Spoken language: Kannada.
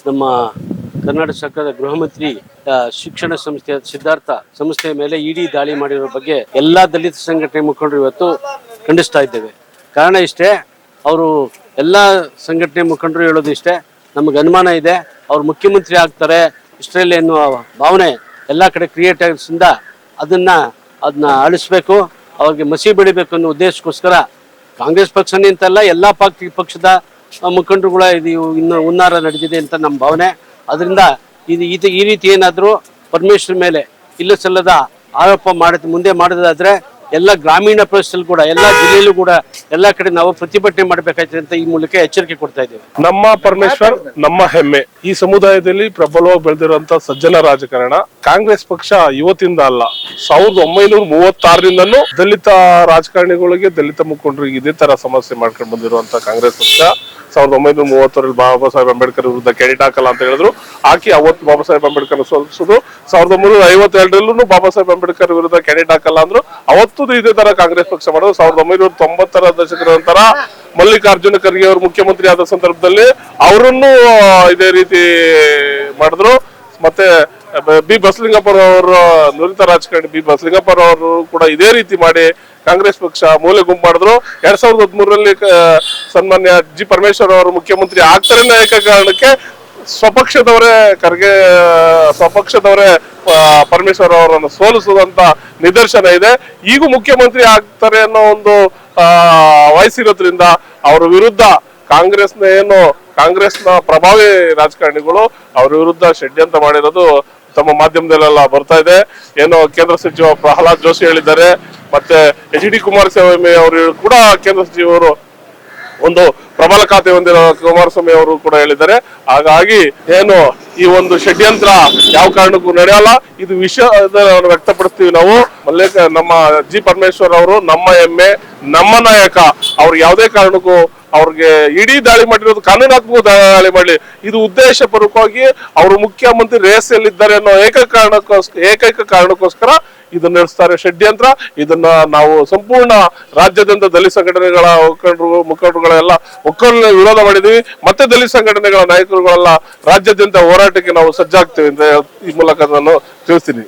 ನಮ್ಮ ಕರ್ನಾಟಕ ಸರ್ಕಾರದ ಗೃಹ ಮಂತ್ರಿ ಶಿಕ್ಷಣ ಸಂಸ್ಥೆ ಸಿದ್ಧಾರ್ಥ ಸಂಸ್ಥೆಯ ಮೇಲೆ ಇಡಿ ದಾಳಿ ಮಾಡಿರೋ ಬಗ್ಗೆ ಎಲ್ಲಾ ದಲಿತ ಸಂಘಟನೆ ಮುಖಂಡರು ಇವತ್ತು ಖಂಡಿಸ್ತಾ ಇದ್ದೇವೆ. ಕಾರಣ ಇಷ್ಟೇ, ಅವರು ಎಲ್ಲಾ ಸಂಘಟನೆ ಮುಖಂಡರು ಹೇಳೋದು ಇಷ್ಟೇ, ನಮಗೆ ಅನುಮಾನ ಇದೆ ಅವ್ರು ಮುಖ್ಯಮಂತ್ರಿ ಆಗ್ತಾರೆ ಇಸ್ರೇಲ್ ಎನ್ನುವ ಭಾವನೆ ಎಲ್ಲ ಕಡೆ ಕ್ರಿಯೇಟ್ ಆಗಿದ್ದರಿಂದ ಅದನ್ನ ಅಳಿಸ್ಬೇಕು, ಅವ್ರಿಗೆ ಮಸಿ ಬೆಳಿಬೇಕು ಅನ್ನೋ ಉದ್ದೇಶಕ್ಕೋಸ್ಕರ ಕಾಂಗ್ರೆಸ್ ಪಕ್ಷ ನಿಂತಲ್ಲ ಎಲ್ಲ ಪಕ್ಷದ ಮುಖಂಡರುಗಳ ಇದು ಇನ್ನು ಹುನ್ನಾರ ನಡೆದಿದೆ ಅಂತ ನಮ್ಮ ಭಾವನೆ. ಅದರಿಂದ ಈ ರೀತಿ ಏನಾದರೂ ಪರಮೇಶ್ವರ್ ಮೇಲೆ ಇಲ್ಲ ಸಲ್ಲದ ಆರೋಪ ಮುಂದೆ ಮಾಡೋದಾದ್ರೆ ಎಲ್ಲ ಗ್ರಾಮೀಣ ಪ್ರದೇಶದಲ್ಲಿ ಕೂಡ ಎಲ್ಲ ಜಿಲ್ಲೆಯಲ್ಲೂ ಕೂಡ ಎಲ್ಲ ಕಡೆ ನಾವು ಪ್ರತಿಭಟನೆ ಮಾಡಬೇಕಾಯ್ತದೆ ಅಂತ ಈ ಮೂಲಕ ಎಚ್ಚರಿಕೆ ಕೊಡ್ತಾ ಇದ್ದೇವೆ. ನಮ್ಮ ಪರಮೇಶ್ವರ್ ನಮ್ಮ ಹೆಮ್ಮೆ. ಈ ಸಮುದಾಯದಲ್ಲಿ ಪ್ರಬಲವಾಗಿ ಬೆಳೆದಿರುವಂತಹ ಸಜ್ಜನ ರಾಜಕಾರಣ. ಕಾಂಗ್ರೆಸ್ ಪಕ್ಷ ಇವತ್ತಿಂದ ಅಲ್ಲ, 1936ರಿಂದನೂ ದಲಿತ ರಾಜಕಾರಣಿಗಳಿಗೆ, ದಲಿತ ಮುಖಂಡರಿಗೆ ಇದೇ ತರ ಸಮಸ್ಯೆ ಮಾಡ್ಕೊಂಡು ಬಂದಿರುವಂತ ಕಾಂಗ್ರೆಸ್ ಪಕ್ಷ 1930ರಲ್ಲಿ ಬಾಬಾ ಸಾಹೇಬ್ ಅಂಬೇಡ್ಕರ್ ವಿರುದ್ಧ ಕೆಡಿಟ್ ಹಾಕಲ್ಲ ಅಂತ ಹೇಳಿದ್ರು, ಹಾಕಿ ಅವತ್ತು ಬಾಬಾ ಸಾಹೇಬ್ ಅಂಬೇಡ್ಕರ್ ಸೋಲಿಸುದು. 1952ರಲ್ಲೂ ಬಾಬಾ ಸಾಹೇಬ್ ಅಂಬೇಡ್ಕರ್ ವಿರುದ್ಧ ಕೆಡಿಟ್ ಹಾಕಲ್ಲ ಅಂದ್ರು, ಅವತ್ತು ಇದೇ ತರ ಕಾಂಗ್ರೆಸ್ ಪಕ್ಷ ಮಾಡೋದು. 1990ರ ದಶಕದ ನಂತರ ಮಲ್ಲಿಕಾರ್ಜುನ ಖರ್ಗೆ ಅವರು ಮುಖ್ಯಮಂತ್ರಿ ಆದ ಸಂದರ್ಭದಲ್ಲಿ ಅವರನ್ನು ಇದೇ ರೀತಿ ಮಾಡಿದ್ರು. ಮತ್ತೆ ಬಿ ಬಸಲಿಂಗಪ್ಪ ಅವರು, ನುರಿತ ರಾಜಕಾರಣಿ ಬಿ ಬಸಲಿಂಗಪ್ಪ ಅವರು ಕೂಡ ಇದೇ ರೀತಿ ಮಾಡಿ ಕಾಂಗ್ರೆಸ್ ಪಕ್ಷ ಮೂಲೆ ಗುಂಪು ಮಾಡಿದ್ರು. 2013ರಲ್ಲಿ ಸನ್ಮಾನ್ಯ ಜಿ ಪರಮೇಶ್ವರ್ ಅವರು ಮುಖ್ಯಮಂತ್ರಿ ಆಗ್ತಾರೆ ಅನ್ನೋ ಏಕ ಕಾರಣಕ್ಕೆ ಸ್ವಪಕ್ಷದವರೇ ಪರಮೇಶ್ವರ್ ಅವರನ್ನು ಸೋಲಿಸುವಂತ ನಿದರ್ಶನ ಇದೆ. ಈಗೂ ಮುಖ್ಯಮಂತ್ರಿ ಆಗ್ತಾರೆ ಅನ್ನೋ ಒಂದು ವಯಸ್ಸಿರೋದ್ರಿಂದ ಅವರ ವಿರುದ್ಧ ಕಾಂಗ್ರೆಸ್ನ ಪ್ರಭಾವಿ ರಾಜಕಾರಣಿಗಳು ಅವರ ವಿರುದ್ಧ ಷಡ್ಯಂತ್ರ ಮಾಡಿರೋದು ತಮ್ಮ ಮಾಧ್ಯಮದಲ್ಲೆಲ್ಲ ಬರ್ತಾ ಇದೆ. ಏನೋ ಕೇಂದ್ರ ಸಚಿವ ಪ್ರಹ್ಲಾದ್ ಜೋಶಿ ಹೇಳಿದ್ದಾರೆ, ಮತ್ತೆ HD ಕುಮಾರಸ್ವಾಮಿ ಅವರು ಕೂಡ ಕೇಂದ್ರ ಸಚಿವರು ಒಂದು ಪ್ರಬಲ ಖಾತೆ ಹೊಂದಿರೋ ಕುಮಾರಸ್ವಾಮಿ ಅವರು ಕೂಡ ಹೇಳಿದ್ದಾರೆ. ಹಾಗಾಗಿ ಏನು ಈ ಒಂದು ಷಡ್ಯಂತ್ರ ಯಾವ ಕಾರಣಕ್ಕೂ ನಡೆಯಲ್ಲ, ಇದು ವಿಷಯದ ವ್ಯಕ್ತಪಡಿಸ್ತೀವಿ ನಾವು. ನಮ್ಮ ಜಿ ಪರಮೇಶ್ವರ್ ಅವರು ನಮ್ಮ ಹೆಮ್ಮೆ, ನಮ್ಮ ನಾಯಕ. ಅವ್ರು ಯಾವುದೇ ಕಾರಣಕ್ಕೂ ಅವ್ರಿಗೆ ಇಡೀ ದಾಳಿ ಮಾಡಿರೋದು ಕಾನೂನಾತ್ಮಕ ದಾಳಿ ಮಾಡಲಿ, ಇದು ಉದ್ದೇಶ ಪೂರ್ವಕವಾಗಿ ಅವರು ಮುಖ್ಯಮಂತ್ರಿ ರೇಸಲ್ಲಿದ್ದಾರೆ ಅನ್ನೋ ಏಕೈಕ ಕಾರಣಕ್ಕೋಸ್ಕರ ಇದನ್ನ ನಡೆಸ್ತಾರೆ ಷಡ್ಯಂತ್ರ. ಇದನ್ನ ನಾವು ಸಂಪೂರ್ಣ ರಾಜ್ಯಾದ್ಯಂತ ದಲಿತ ಸಂಘಟನೆಗಳ ಮುಖಂಡರುಗಳೆಲ್ಲ ಒಕ್ಕೂಟದಲ್ಲಿ ವಿರೋಧ ಮಾಡಿದೀವಿ. ಮತ್ತೆ ದಲಿತ ಸಂಘಟನೆಗಳ ನಾಯಕರುಗಳೆಲ್ಲ ರಾಜ್ಯಾದ್ಯಂತ ಹೋರಾಟಕ್ಕೆ ನಾವು ಸಜ್ಜಾಗ್ತೇವೆ ಅಂತ ಈ ಮೂಲಕ ನಾನು ತಿಳಿಸ್ತೀನಿ.